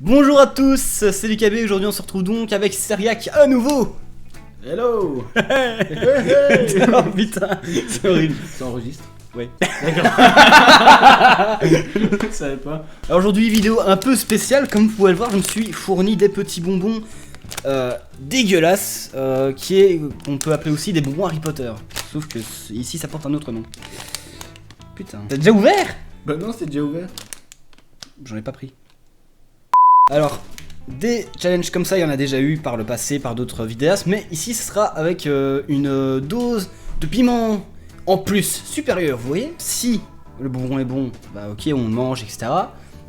Bonjour à tous, c'est Lucabé, aujourd'hui on se retrouve donc avec Seriac à nouveau. Hello. Oh putain, c'est horrible. Ça enregistre? Ouais. D'accord. Je savais pas. Alors aujourd'hui vidéo un peu spéciale, comme vous pouvez le voir je me suis fourni des petits bonbons dégueulasses qu'on peut appeler aussi des bonbons Harry Potter. Sauf que ici ça porte un autre nom. Putain. T'as déjà ouvert? Bah non, c'est déjà ouvert. J'en ai pas pris. Alors, des challenges comme ça, il y en a déjà eu par le passé, par d'autres vidéastes, mais ici ce sera avec une dose de piment en plus supérieure, vous voyez? Si le bonbon est bon, bah ok, on le mange, etc.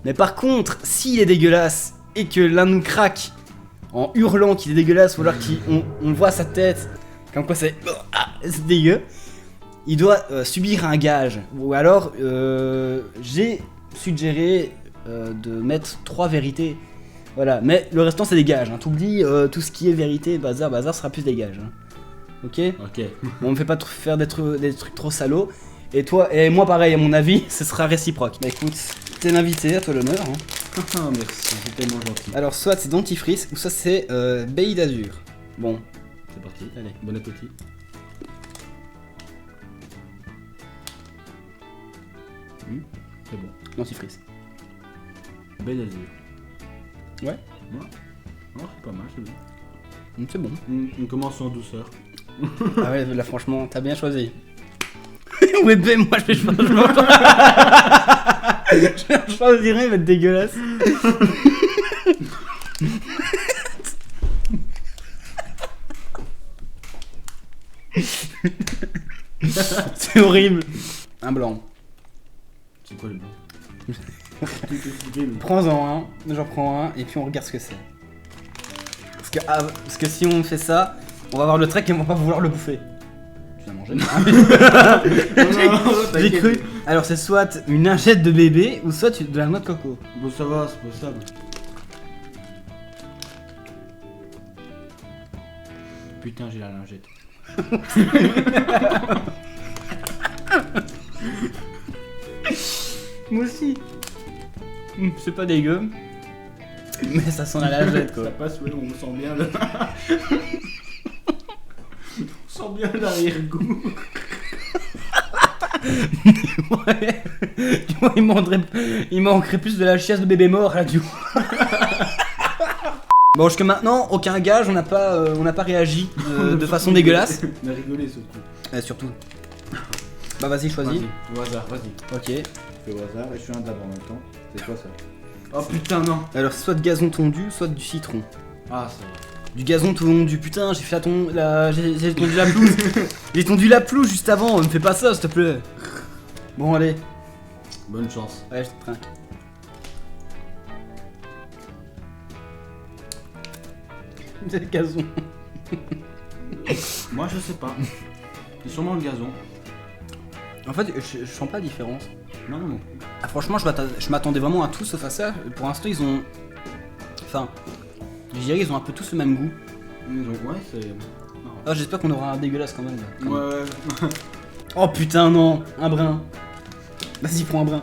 Mais par contre, s'il est dégueulasse et que l'un nous craque en hurlant qu'il est dégueulasse, ou alors qu'on voit sa tête, comme quoi c'est dégueu, il doit subir un gage. Ou alors, j'ai suggéré de mettre 3 vérités. Voilà, mais le restant c'est des gages, hein. T'oublies tout ce qui est vérité, bazar sera plus des gages, hein. Ok. Bon, on me fait pas faire des trucs trop salauds. Et toi et moi pareil, à mon avis, ce sera réciproque. Bah écoute, t'es l'invité, à toi l'honneur, hein. Ah merci, c'est tellement gentil. Alors soit c'est dentifrice, ou soit c'est Bailly d'Azur. Bon, C'est parti, allez. bon appétit. C'est bon. Dentifrice. Belle azur. Ouais. Non, c'est pas mal, c'est bon. C'est bon. On commence en douceur. Ah ouais, là franchement, t'as bien choisi. Ouais, ben moi je choisirais, mais dégueulasse. C'est horrible. Un blanc. C'est quoi le blanc? Prends-en un, j'en prends un, et puis on regarde ce que c'est. Parce que si on fait ça, on va avoir le trek et on va pas vouloir le bouffer. Tu l'as mangé? J'ai cru. Alors c'est soit une lingette de bébé, ou soit de la noix de coco. Bon ça va, c'est possible. Putain, j'ai la lingette. Moi aussi. C'est pas dégueu. Mais ça sent la lingette quoi. Ça passe, ouais, on sent bien le... on sent bien l'arrière-goût. Ouais. Tu vois, il manquerait plus de la chiasse de bébé mort là du coup. Bon, jusque maintenant, aucun gage, on n'a pas réagi de façon dégueulasse. On a rigolé surtout. Surtout. Bah vas-y, choisis. Vas-y, au hasard, vas-y. Ok. Je fais au hasard et je suis un d'abord en même temps. C'est quoi ça? Oh putain, non. Alors soit de gazon tondu, soit du citron. Ah, ça va. Du gazon tondu, putain, j'ai tondu la pelouse. J'ai tondu la pelouse juste avant, me fais pas ça s'il te plaît. Bon allez. Bonne chance. Ouais, je te trinque. C'est le gazon. Moi, je sais pas. C'est sûrement le gazon. En fait, je sens pas la différence. Non, non. Ah, franchement, je m'attendais vraiment à tout sauf à ça. Pour l'instant, ils ont... Enfin, je dirais qu'ils ont un peu tous le même goût. Ouais, c'est... Ah, j'espère qu'on aura un dégueulasse quand même. Là. Ouais. Oh putain, non. Un brin. Vas-y, prends un brin.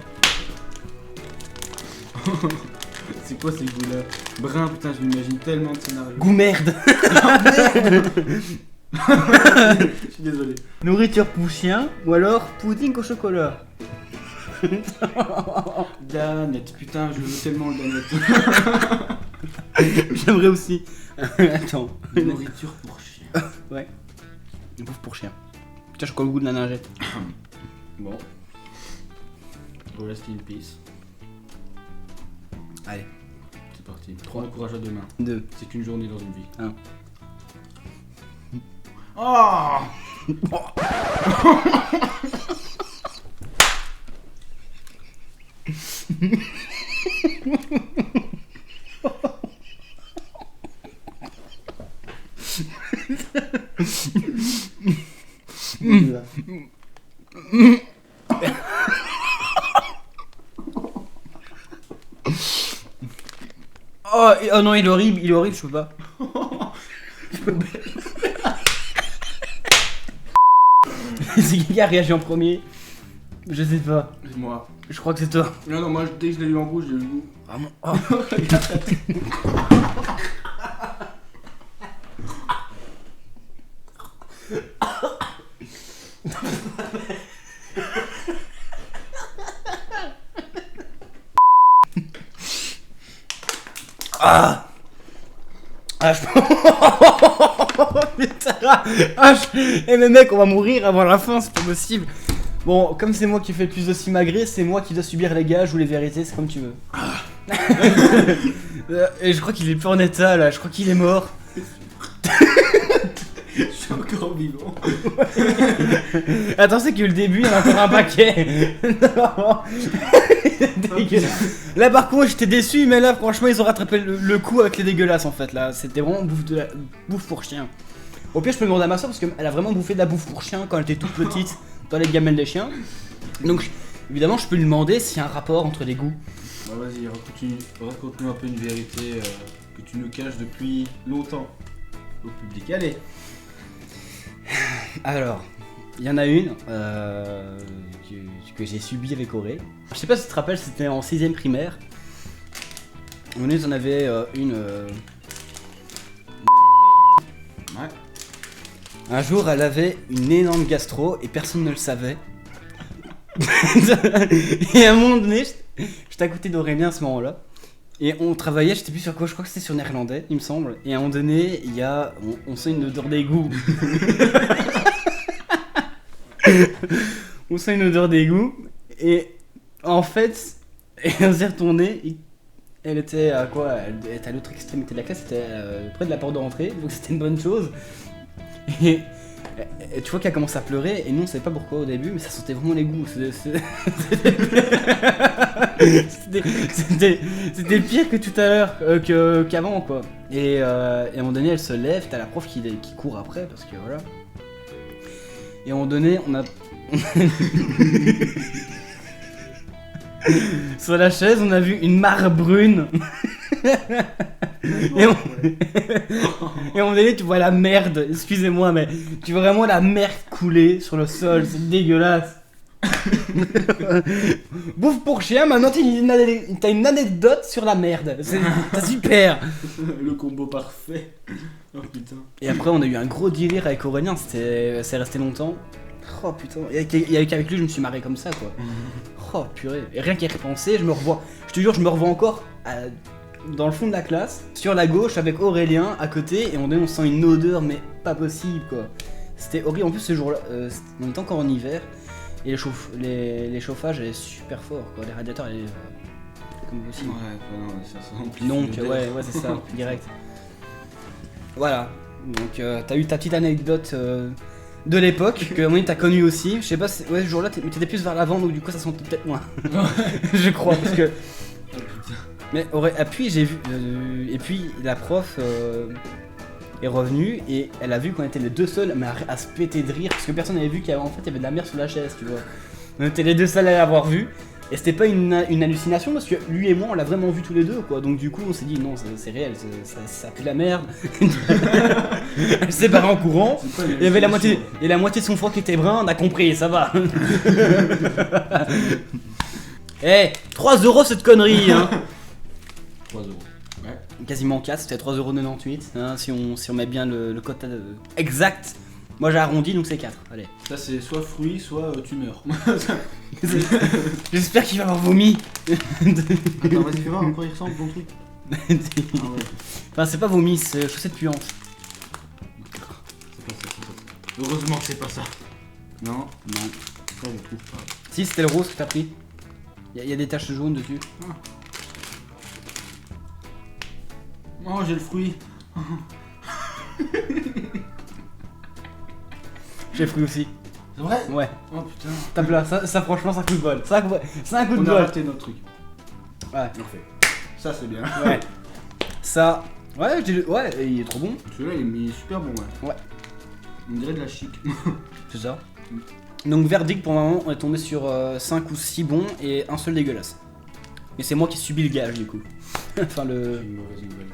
C'est quoi ces goûts-là? Brun, putain, je m'imagine tellement de scénarios. Goût merde. Je suis désolé. Nourriture pour chien ou alors pudding au chocolat. Danette, putain, je veux tellement le danette. J'aimerais aussi. Attends. Nourriture pour chien. Ouais. Une bouffe pour chien. Putain, j'ai encore le goût de la lingette. Bon. Rest in peace. Allez. C'est parti. 3 courage à demain. 2. C'est une journée dans une vie. 1. Oh. Oh non, il est horrible, je peux pas. C'est qui a réagi en premier? Je sais pas. Moi. Je crois que c'est toi. Non, moi, dès que je l'ai eu en bouche, j'ai eu le goût. Vraiment. Oh. Ah. Ah, putain. Ah, Eh mais mec, on va mourir avant la fin, c'est pas possible. Bon, comme c'est moi qui fais le plus de simagrées, c'est moi qui dois subir les gages ou les vérités, c'est comme tu veux. Et je crois qu'il est plus en état là, je crois qu'il est mort. Je suis encore vivant. Attends, c'est que le début, il y a encore un paquet. Non. Dégueulasse. Là par contre, j'étais déçu, mais là franchement, ils ont rattrapé le coup avec les dégueulasses en fait. Là, c'était vraiment bouffe pour chien. Au pire, je peux demander à ma soeur parce qu'elle a vraiment bouffé de la bouffe pour chien quand elle était toute petite dans les gamelles des chiens. Donc, évidemment, je peux lui demander s'il y a un rapport entre les goûts. Bah, vas-y, raconte-nous un peu une vérité que tu nous caches depuis longtemps au public. Allez. Alors, il y en a une que j'ai subie avec Auré. Je sais pas si tu te rappelles, c'était en 6ème primaire. On en avait une. Ouais. Un jour, elle avait une énorme gastro et personne ne le savait. Et à un moment donné, j'étais à côté d'Aurélien à ce moment-là. Et on travaillait, je sais plus sur quoi, je crois que c'était sur néerlandais, il me semble. Et à un moment donné, on sent une odeur d'égout. On sent une odeur d'égout. Et en fait, on s'est retourné. Elle était à quoi? Elle était à l'autre extrémité de la classe, c'était près de la porte de rentrée, donc c'était une bonne chose. Et tu vois qu'elle commence à pleurer, et nous on savait pas pourquoi au début, mais ça sentait vraiment l'égout. C'était pire que tout à l'heure, qu'avant quoi. Et à un moment donné, elle se lève, t'as la prof qui court après, parce que voilà. Et à un moment donné, on a. Sur la chaise, on a vu une mare brune. Et à un moment donné, tu vois la merde, excusez-moi, mais tu vois vraiment la merde couler sur le sol, c'est dégueulasse. Bouffe pour chien, maintenant t'as une anecdote sur la merde, c'est super. Le combo parfait. Oh putain. Et après, on a eu un gros délire avec Aurélien, c'est resté longtemps. Oh putain, et avec lui, je me suis marré comme ça quoi. Oh purée, et rien qu'à y repenser, je te jure, je me revois encore dans le fond de la classe, sur la gauche avec Aurélien à côté, et on sent une odeur mais pas possible quoi. C'était horrible, en plus ce jour-là, on était encore en hiver, et les chauffages allaient super fort quoi, les radiateurs allaient comme possible. Ouais, non, ça sent Donc ouais c'est ça, direct. Voilà, donc t'as eu ta petite anecdote de l'époque, que à mon avis t'as connu aussi, je sais pas, ouais ce jour-là t'étais plus vers l'avant, donc du coup ça sentait peut-être moins. Je crois, parce que... Oh putain. Mais et puis j'ai vu, et puis la prof est revenue et elle a vu qu'on était les deux seuls mais à se péter de rire parce que personne n'avait vu qu'il y avait en fait il y avait de la merde sous la chaise, tu vois. On était les deux seuls à l'avoir vu et c'était pas une hallucination parce que lui et moi on l'a vraiment vu tous les deux quoi, donc du coup on s'est dit non c'est réel, ça pue la merde. Elle s'est barrée en courant, il y avait la moitié de son froc qui était brun, on a compris, ça va. Eh, 3€ cette connerie hein. 3€. Ouais. Quasiment 4, c'était 3,98€, hein, si on met bien le code exact. Moi j'ai arrondi donc c'est 4, allez. Ça c'est soit fruit, soit tu meurs. J'espère qu'il va avoir vomi. Attends, vas-y, fais voir en quoi il ressemble ton truc. Ah ouais. Enfin c'est pas vomi, c'est chaussette puante. C'est pas ça. Heureusement que c'est pas ça. Non. Non. Ça je trouve pas. Si c'était le rose que t'as pris. Il y a des taches jaunes dessus. Ah. Oh j'ai le fruit. J'ai le fruit aussi. C'est vrai? Ouais. Oh putain. Tape là, ça franchement c'est un coup de bol. C'est un coup de On a bol. raté notre truc. Ouais. Parfait. Ça c'est bien. Ouais. Ça. Ouais, il est trop bon. Celui-là il est super bon ouais. Ouais. On dirait de la chic. C'est ça. Donc verdict pour le moment, on est tombé sur 5 ou 6 bons et un seul dégueulasse. Mais c'est moi qui subis le gage du coup. Enfin le... C'est une mauvaise nouvelle.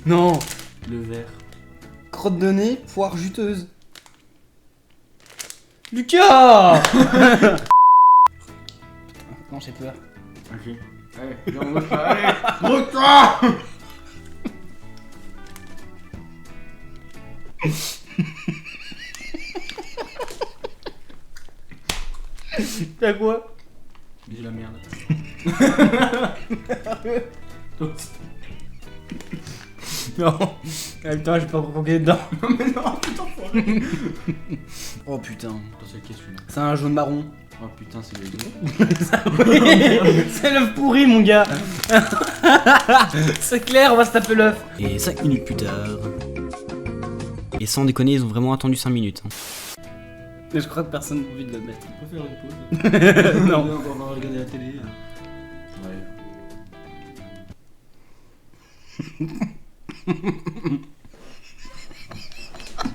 Non. Le verre. Crotte de nez, poire juteuse. Lucas. Non, j'ai peur. Ok. Allez, viens, on va faire. Allez, gros-toi. T'as quoi? Dis la merde. Non. Putain, j'ai pas croqué dedans. Non mais non, putain, Oh putain. c'est qui celui-là? C'est un jaune marron. Oh putain, c'est les deux. C'est l'œuf pourri, mon gars. C'est clair, on va se taper l'œuf. Et 5 minutes plus tard. Et sans déconner, ils ont vraiment attendu 5 minutes. Mais je crois que personne n'a envie de le mettre. On peut faire une pause. Non. On va regarder la télé. Ouais.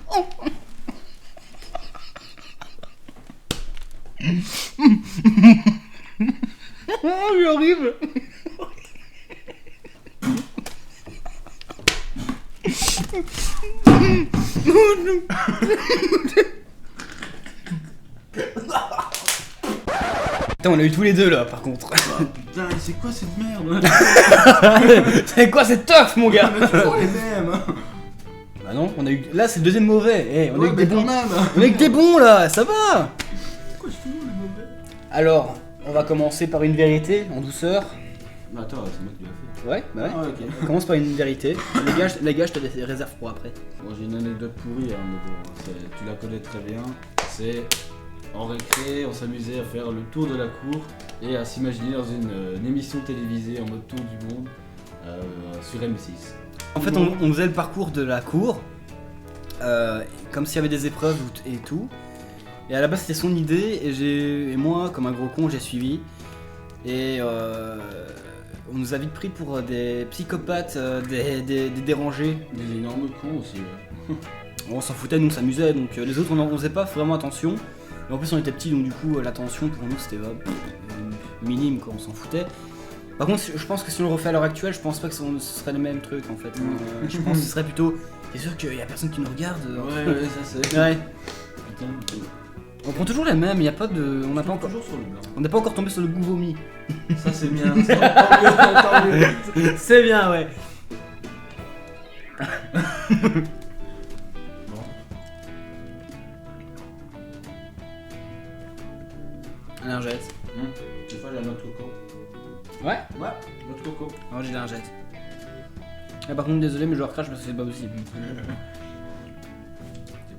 Oh, c'est horrible. Putain, on l'a eu tous les deux là, par contre. Putain, c'est quoi cette merde? C'est quoi cette teuf, mon gars? On a toujours les mêmes. Bah non, on a eu. Là, c'est le deuxième mauvais. Eh, on a eu que des bons. même. On a eu que des bons là, ça va. Pourquoi je fais les mauvais? Alors, on va commencer par une vérité en douceur. Bah attends, c'est moi qui l'ai fait. Ouais, bah ouais. Ah, ok. On commence par une vérité. Les gars, je te les réserve pour après. Bon, j'ai une anecdote pourrie, hein, mais bon, tu la connais très bien. C'est en récré, on s'amusait à faire le tour de la cour et à s'imaginer dans une émission télévisée en mode tour du monde sur M6. En fait, on faisait le parcours de la cour, comme s'il y avait des épreuves et tout. Et à la base, c'était son idée, et moi, comme un gros con, j'ai suivi. Et on nous a vite pris pour des psychopathes, des dérangés. Des énormes cons aussi, ouais. On s'en foutait, nous on s'amusait, donc les autres on faisait pas vraiment attention. Et en plus on était petits, donc du coup l'attention pour nous c'était minime, quoi, on s'en foutait. Par contre, je pense que si on le refait à l'heure actuelle, je pense pas que ce serait le même truc en fait. Je pense que ce serait plutôt. C'est sûr qu'il y a personne qui nous regarde. Ouais, ça c'est. Ouais. Putain, On prend toujours les mêmes, il y a pas de. On n'a pas encore. toujours sur le blanc. On n'est pas encore tombé sur le goût vomi. Ça c'est bien, c'est tant mieux. C'est bien, ouais. Bon. Un lingette. Des fois j'ai un autre coco. Ouais. Ouais, notre coco. Alors j'ai lingette. Ah, par contre, désolé, mais je recrache parce que c'est pas possible. T'es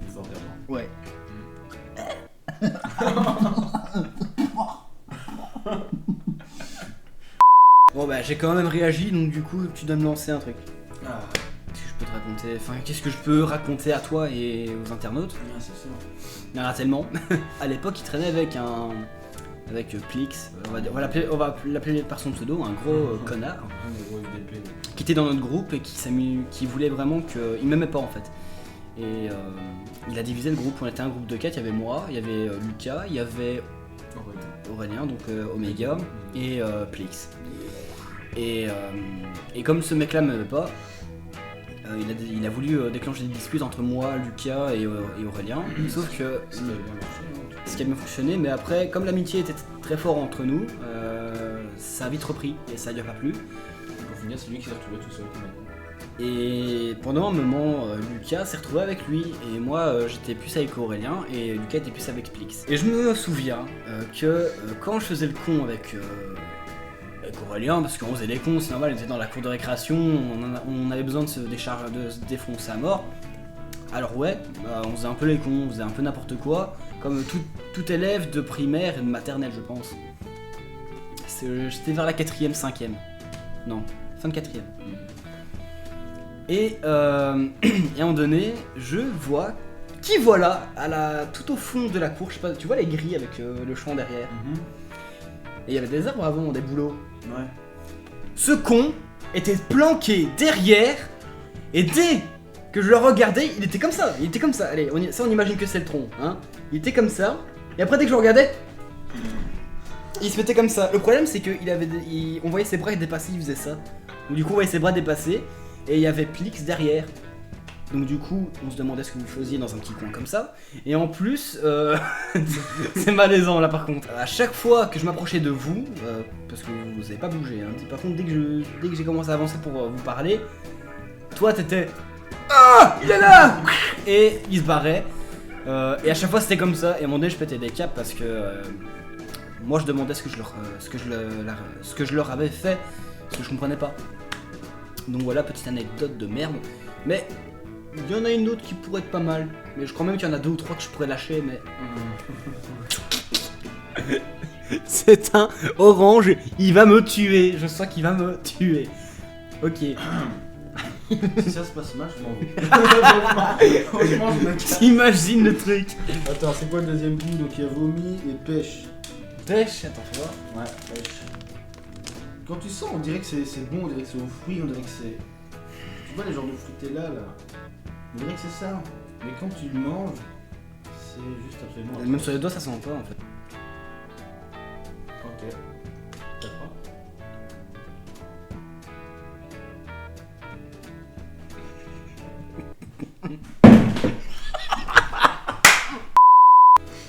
plus fort qu'avant. Ouais. Bon bah j'ai quand même réagi, donc du coup tu dois me lancer un truc. Ah, Qu'est-ce que je peux te raconter? Enfin, qu'est-ce que je peux raconter à toi et aux internautes? bien, c'est sûr. Il y en a tellement. À l'époque, il traînait avec Plix. On va l'appeler par son pseudo, un gros connard, Un des gros FDP. qui était dans notre groupe et qui voulait vraiment que. Il m'aimait pas en fait. Et il a divisé le groupe. On était un groupe de 4. Il y avait moi, il y avait Lucas, il y avait Aurélien, donc Omega, et Plix. Et comme ce mec-là m'aimait pas, il a voulu déclencher des disputes entre moi, Lucas et Aurélien. Sauf que Ça a bien marché, hein. ce qui a bien fonctionné, mais après, comme l'amitié était très fort entre nous, ça a vite repris et ça lui a pas plu. Pour finir, c'est lui qui s'est retrouvé tout seul. Et pendant un moment, Lucas s'est retrouvé avec lui et moi j'étais plus avec Aurélien et Lucas était plus avec Plix. Et je me souviens que quand je faisais le con avec Aurélien, parce qu'on faisait les cons, c'est normal, on était dans la cour de récréation, on avait besoin de se défoncer à mort. Alors ouais, on faisait un peu les cons, on faisait un peu n'importe quoi, comme tout élève de primaire et de maternelle je pense. J'étais vers la 4ème, 5ème. Non, fin de 4ème. Et à un moment donné, je vois qui voilà, tout au fond de la cour, je sais pas, tu vois les grilles avec le champ derrière. Et il y avait des arbres avant, des bouleaux. Ouais. Ce con était planqué derrière, et dès que je le regardais, il était comme ça. Allez, on imagine que c'est le tronc, hein. Il était comme ça, et après dès que je le regardais, il se mettait comme ça. Le problème c'est que on voyait ses bras dépasser, il faisait ça. Donc du coup on voyait ses bras dépasser, et il y avait Plix derrière. Donc du coup, on se demandait ce que vous faisiez dans un petit coin comme ça. Et en plus, c'est malaisant là par contre. À chaque fois que je m'approchais de vous, parce que vous n'avez pas bougé, hein, par contre dès que j'ai commencé à avancer pour vous parler, toi t'étais... Ah, il est là. Et il se barrait. Et à chaque fois c'était comme ça. Et à un moment donné je pétais des câbles parce que moi je demandais ce que je leur avais fait, ce que je comprenais pas. Donc voilà, petite anecdote de merde. Mais il y en a une autre qui pourrait être pas mal. Mais je crois même qu'il y en a 2 ou 3 que je pourrais lâcher, mais... C'est un orange, il va me tuer. Je sens qu'il va me tuer. Ok. Si ça se passe mal, je m'en vais. Franchement, je me casse. T'imagines le truc. Attends, c'est quoi le deuxième bout? Donc il y a vomi et pêche. Pêche, attends, tu vois. Ouais, pêche. Quand tu sens, on dirait que c'est bon, on dirait que c'est aux fruits, on dirait que c'est... Tu vois les genres de Fruitella là? On dirait que c'est ça. Mais quand tu le manges, c'est juste absolument... Même sur les doigts ça sent pas en fait. Ok. D'accord.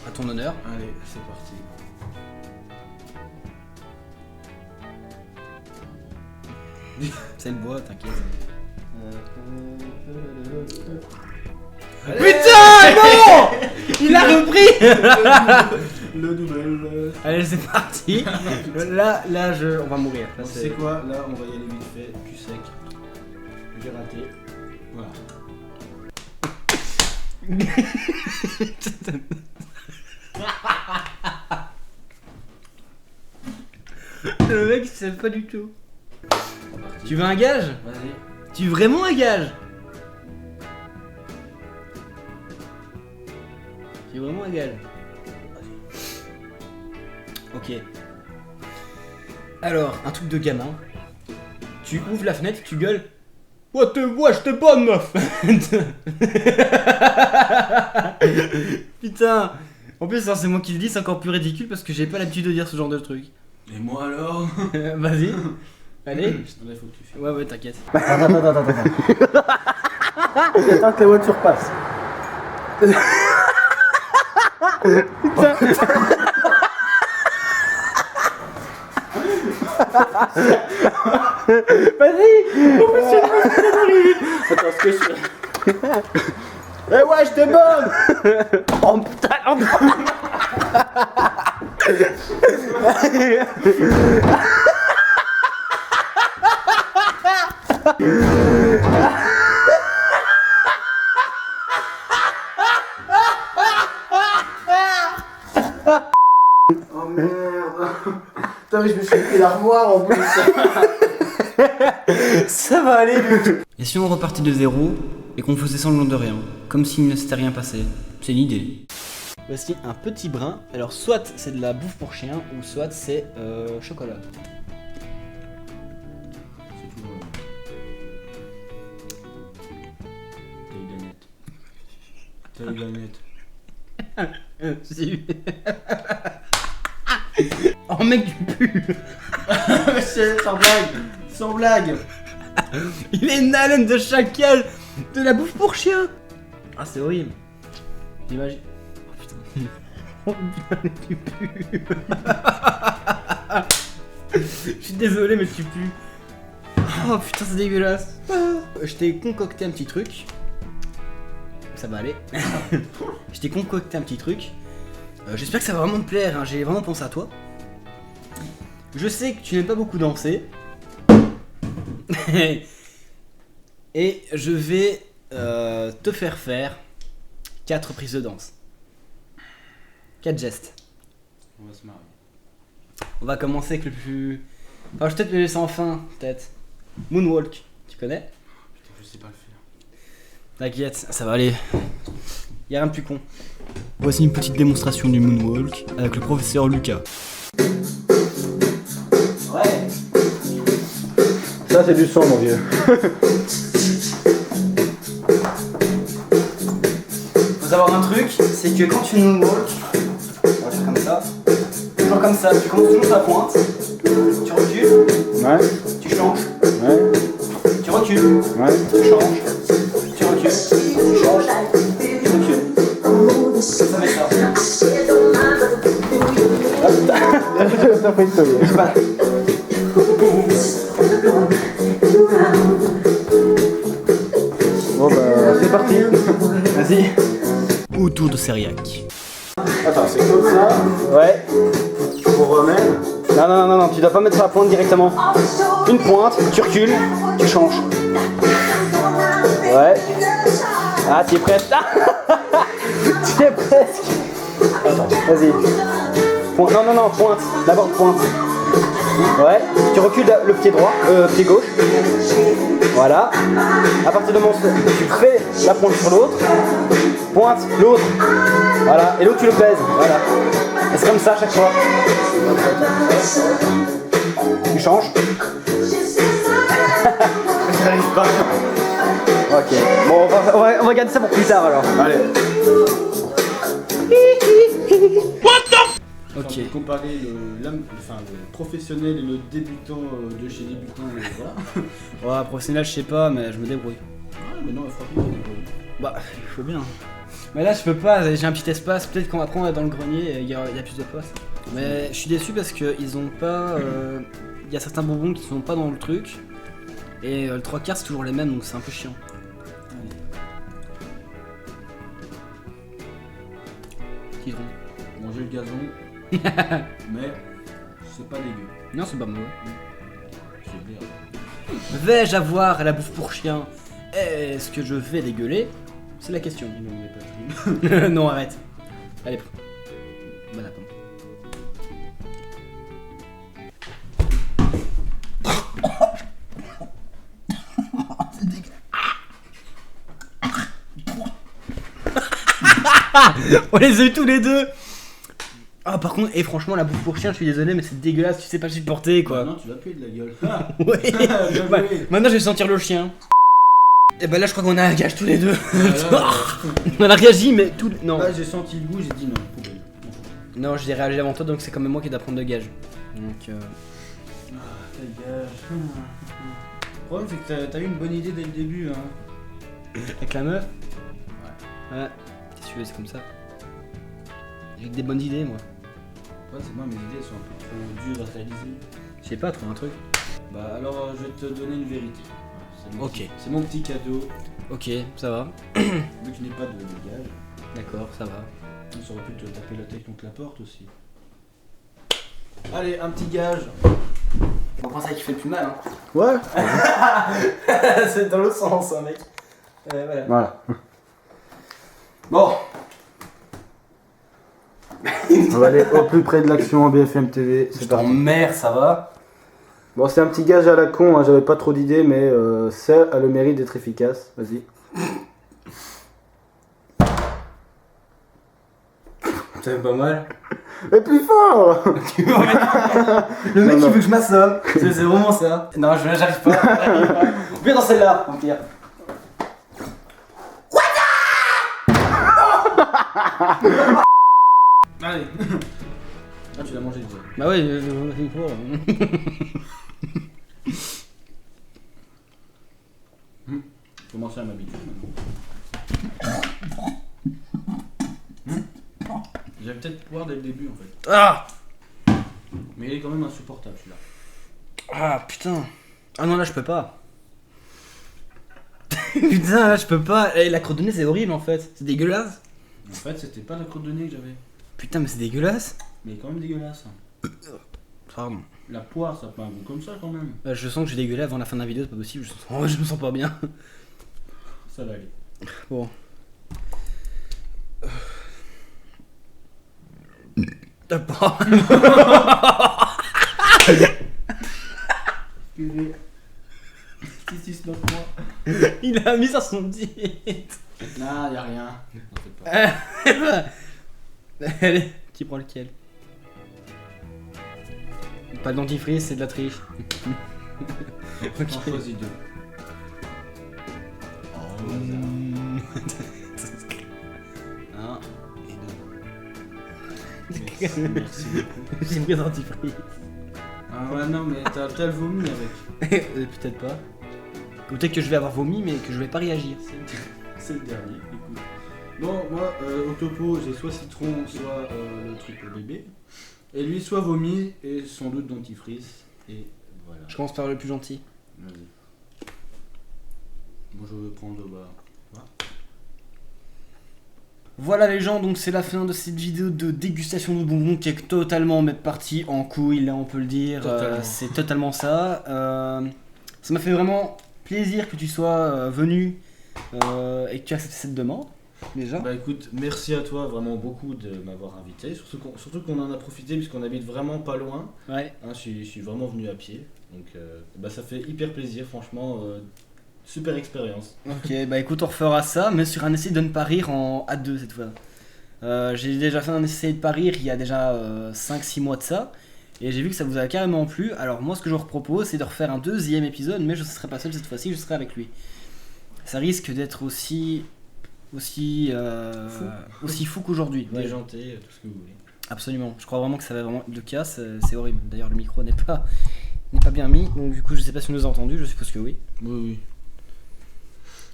À ton honneur. Allez, c'est parti. C'est le bois, t'inquiète. Allez. Putain, non. Il a repris. Le double. Allez, c'est parti. Là, on va mourir. Là, C'est quoi? Là, on va y aller vite fait, cul sec. J'ai raté. Voilà. Le mec, il sait pas du tout. Tu veux un gage? Vas-y. Tu veux vraiment un gage? Tu veux vraiment un gage? Ok. Alors, un truc de gamin. Tu ouvres la fenêtre, tu gueules. Ouais, j'étais bonne meuf. Putain. En plus, c'est moi qui le dis, c'est encore plus ridicule parce que j'ai pas l'habitude de dire ce genre de truc. Et moi alors? Vas-y. Allez. Là, il faut que tu fasses. Ouais, t'inquiète. Attends. Attends que la voiture passe. Vas-y. Attends, ce que je fais. Eh ouais, j'étais bonne. Oh putain, oh. Oh merde. Putain, mais je me suis pris l'armoire en plus. Ça va aller. Et si on repartait de zéro et qu'on faisait semblant de rien, comme s'il ne s'était rien passé? C'est l'idée. Voici un petit brin. Alors soit c'est de la bouffe pour chien ou soit c'est chocolat. C'est tout. T'as eu gagnette. Oh mec, tu pues. Sans blague. Sans blague. Il est une haleine de chacal. De la bouffe pour chien. Ah, c'est horrible. T'imagines? Oh putain. Oh putain, tu pues. Je suis désolé, mais tu pues. Oh putain, c'est dégueulasse. Je t'ai concocté un petit truc. Ça va aller. Je t'ai concocté un petit truc. J'espère que ça va vraiment te plaire, hein. J'ai vraiment pensé à toi. Je sais que tu n'aimes pas beaucoup danser. Et je vais te faire 4 prises de danse. 4 gestes. On va se marier. On va commencer avec le plus... Enfin, je vais peut-être le laisser en fin, peut-être. Moonwalk, tu connais? Putain, je sais pas le faire. T'inquiète, ça va aller. Y'a rien de plus con. Voici une petite démonstration du moonwalk avec le professeur Lucas. Ouais. Ça, c'est du son, mon vieux. Faut savoir un truc, c'est que quand tu moonwalk, on va faire comme ça. Toujours comme ça, tu commences toujours ta pointe. Tu recules. Ouais. Tu changes. Ouais. Tu recules. Ouais. Tu changes. Tu recules. fait une story. Bon bah c'est parti. Vas-y. Autour de Seriac. Attends, c'est comme ça. Ouais. Pour remettre. Non, tu dois pas mettre sur la pointe directement. Une pointe, tu recules, tu changes. Ouais. Ah, tu es prête. Tu es presque. Attends, vas-y. Non, pointe. D'abord pointe. Ouais. Tu recules le pied droit, pied gauche. Voilà. À partir de mon tu fais la pointe sur l'autre. Pointe l'autre. Voilà. Et l'autre tu le pèses. Voilà. Et c'est comme ça à chaque fois. Tu changes. J'arrive pas. Ok. Bon, on va garder ça pour plus tard alors. Allez. Ok. Comparer le professionnel et le débutant de chez débutant, voilà. Ouais, professionnel, je sais pas, mais je me débrouille. Ouais, mais non, franchement, Bah, il faut bien. Mais là, je peux pas, j'ai un petit espace. Peut-être qu'on va prendre dans le grenier, il y a plus de place. Mais je suis déçu parce qu'ils ont pas. Il y a certains bonbons qui sont pas dans le truc. Et le 3/4 c'est toujours les mêmes, donc c'est un peu chiant. Citron. Manger le gazon, mais c'est pas dégueu. Non, c'est pas mauvais. C'est bien. Vais-je avoir la bouffe pour chien? Est-ce que je vais dégueuler? C'est la question. Non, arrête. Allez, bon attends. On les a eu tous les deux. Ah par contre, et franchement la bouffe pour chien, je suis désolé mais c'est dégueulasse, tu sais pas le supporter quoi. Non, tu vas puer de la gueule. Ouais. Bah, maintenant je vais sentir le chien. Et bah là je crois qu'on a un gage tous les deux. On a réagi mais tout. Non. Là j'ai senti le goût, j'ai dit non, poubelle. Non, j'ai réagi avant toi donc c'est quand même moi qui dois prendre le gage. Donc Quel gage. Le problème c'est que t'as eu une bonne idée dès le début. Hein. avec la meuf. Ouais. Qu'est-ce que tu veux, c'est comme ça. J'ai que des bonnes idées moi. Ouais, c'est moi, mes idées sont un peu trop dures à réaliser. Je sais pas, trouve un truc. Bah alors je vais te donner une vérité. Ok. C'est mon petit cadeau. Ok, ça va. Vu que je n'ai pas de gage, D'accord, ça va. ça aurait pu te taper la tête contre la porte aussi. Allez, un petit gage. On pense à qui fait le plus mal hein. Ouais. C'est dans l'autre sens hein mec. Voilà. Voilà. Bon. On va aller au plus près de l'action en BFM TV. C'est C'est en parti. mer, ça va. Bon, c'est un petit gage à la con, hein, j'avais pas trop d'idées, mais ça a le mérite d'être efficace. Vas-y. C'est pas mal. Mais plus fort. Le mec Non, il veut que je m'assomme. C'est vraiment ça. Non, j'arrive pas. Viens dans celle-là, en pire. Allez. Ah, tu l'as mangé déjà. Bah ouais, c'est fort. Faut commencer à m'habituer maintenant. J'avais peut-être poire dès le début en fait. Ah. Mais il est quand même insupportable celui-là. Ah putain. Ah non là je peux pas. Putain là je peux pas. Et la crotte de nez c'est horrible en fait. C'est dégueulasse. En fait, c'était pas la crotte de nez que j'avais. Putain mais c'est dégueulasse. Mais quand même dégueulasse. Hein. Pardon. La poire, ça a pas un goût comme ça quand même. Je sens que j'ai dégueulé avant la fin de la vidéo, c'est pas possible. Je me sens pas bien. Ça va aller. Bon. T'as pas. Excusez. 669 mois. Il a mis sur son diète. Non, y'a rien. N'en fais pas. Allez, qui prend lequel? Pas de dentifrice, c'est de la triche. J'en choisis deux. Oh, Un et merci, merci beaucoup. J'ai pris dentifrice. Ah ouais, non, mais t'as le vomi avec. Peut-être pas. Ou peut-être que je vais avoir vomi, mais que je vais pas réagir. C'est le dernier, écoute. Bon, moi, au topo, j'ai soit citron, soit le truc pour bébé. Et lui, soit vomi et sans doute dentifrice. Et voilà. Je commence par le plus gentil. Vas-y. Bon, je vais prendre le bas. Voilà les gens, donc c'est la fin de cette vidéo de dégustation de bonbons qui est totalement partie en couille, là on peut le dire. C'est totalement ça. Ça m'a fait vraiment plaisir que tu sois venu et que tu acceptes cette demande, déjà. Bah écoute, merci à toi vraiment beaucoup de m'avoir invité. Surtout qu'on en a profité puisqu'on habite vraiment pas loin. Ouais. Hein, je suis vraiment venu à pied. Donc bah, ça fait hyper plaisir, franchement. Super expérience. Ok, bah écoute, on refera ça, mais sur un essai de ne pas rire en A2 cette fois. J'ai déjà fait un essai de pas rire il y a déjà 5-6 mois de ça, et j'ai vu que ça vous a carrément plu. Alors moi, ce que je vous propose, c'est de refaire un deuxième épisode, mais je ne serai pas seul cette fois-ci, je serai avec lui. Ça risque d'être aussi fou qu'aujourd'hui. Ouais. Déjanté, tout ce que vous voulez. Absolument, je crois vraiment que ça va vraiment être le cas, c'est horrible. D'ailleurs, le micro n'est pas bien mis, donc du coup, je sais pas si vous nous avez entendu, je suppose que oui. Oui.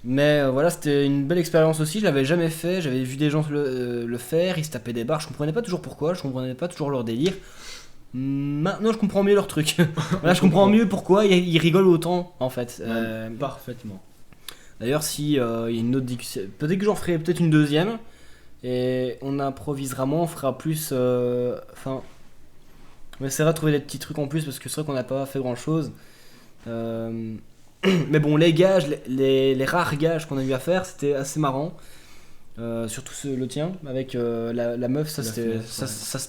Mais voilà, c'était une belle expérience aussi, je l'avais jamais fait, j'avais vu des gens le faire, ils se tapaient des barres, je comprenais pas toujours pourquoi, je comprenais pas toujours leur délire. Maintenant je comprends mieux leur truc. Là je comprends mieux pourquoi ils rigolent autant en fait. Parfaitement. D'ailleurs si il y a une autre discussion, peut-être que j'en ferai peut-être une deuxième, et on improvisera moins, on fera plus... Enfin... on essaiera de trouver des petits trucs en plus parce que c'est vrai qu'on n'a pas fait grand chose. Mais bon, les gages, les rares gages qu'on a eu à faire, c'était assez marrant. Surtout le tien, avec la meuf, ça c'était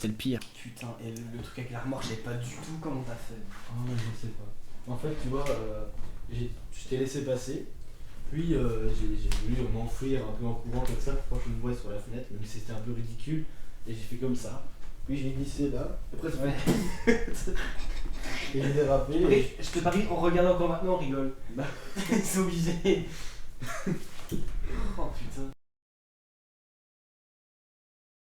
le pire. Putain, et le truc avec l'armoire, je sais pas du tout comment t'as fait. Oh, je sais pas. En fait, tu vois, je t'ai laissé passer, puis j'ai voulu m'enfuir un peu en courant comme ça pour que je me voie sur la fenêtre, même si c'était un peu ridicule, et j'ai fait comme ça. Puis j'ai glissé là, après ça et j'ai dérapé. Après, je te parie, on regarde encore maintenant, on rigole. C'est obligé.